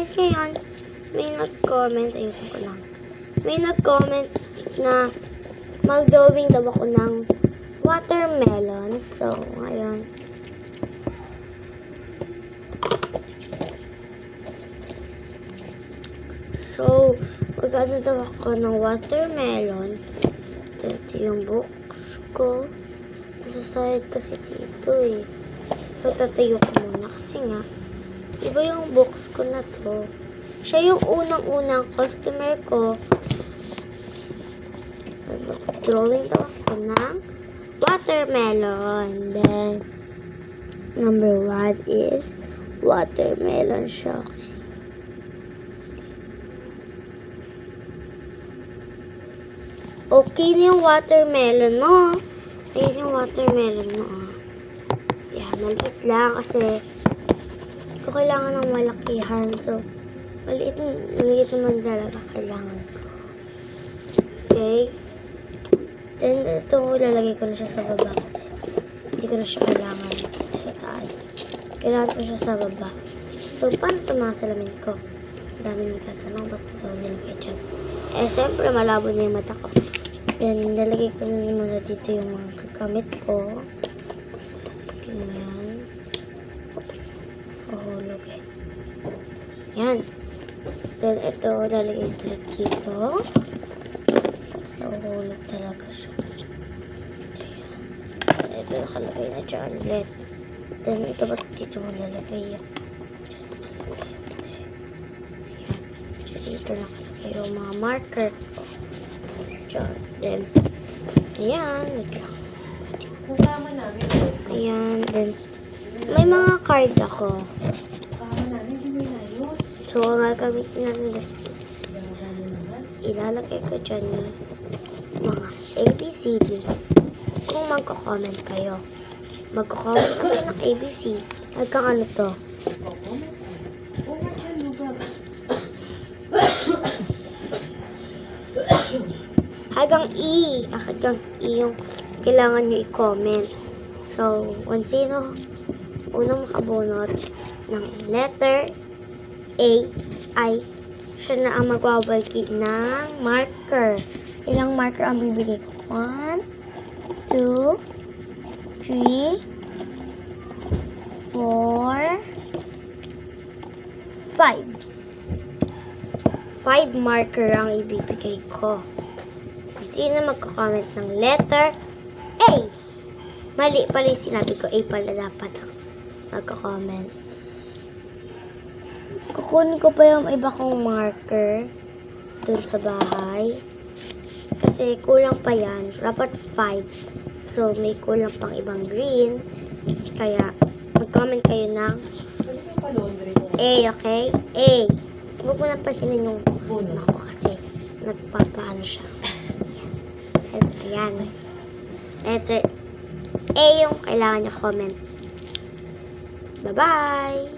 guys, ngayon, may nag-comment, ayusin ko lang. May nag-comment na mag-drawing daw ako ng watermelon. So, ngayon. So, mag-ano daw ako ng watermelon. Ito yung books ko. Nasa side kasi dito eh. So, tatayo ko muna kasi nga, iba yung books ko na to. Siya yung unang-unang customer ko. Drawing daw ako ng watermelon. Then, number 1 is watermelon siya. Okay na yung watermelon mo. Ayun yung watermelon mo. Yan, maliit lang kasi hindi ko kailangan ng malakihan. So, maliit naman talaga kailangan ko. Okay. Then, ito lalagay ko na siya sa baba kasi hindi ko na siya kailangan sa taas. Kailangan ko siya sa baba. So, paano ito mga salamin ko? Ang dami nang tatanong, ba't ito nilagay dyan? Eh, siyempre, malabo na yung mata ko. Then, nalagay ko na muna dito yung mga kagamit ko. Yan. Oops. Mahulog eh. Yan. Then, ito, lalagay ko dito. So, hulog talaga siya. Ayan. Ito, nakalagay na dyan ulit. Then, ito ba't dito mo lalagay yan? Ayan. Dito nakalagay yung mga marker ko. Dyan. Then, ayan. Kasama namin. Ayan. Then, may mga card ako. Kasama namin, hindi na yun. So, gagamitin natin ilalagay ko dyan yung mga ABCD. Kung magko-comment kayo. Magko-comment kayo ng ABC. Hanggang ano to? Hanggang E. Hanggang E yung kailangan nyo i-comment. So, kung sino unang makabunot ng letter A ay siya na ang magbabagi ng marker. Ilang marker ang bibigay ko? 1, 2, 3, 4, 5. 5 marker ang ibibigay ko. Sino magko-comment ng letter A? Mali pala yung sinabi ko. A pala dapat ang magko-comment. Kukunin ko pa yung iba kong marker dun sa bahay. Kasi kulang pa yan. Dapat 5. So, may kulang pang ibang green. Kaya, mag-comment kayo ng A, okay? A. Huwag mo nang pansinin yung ako kasi nagpapaano siya. Ayan. Letter A yung kailangan nyo comment. Bye-bye!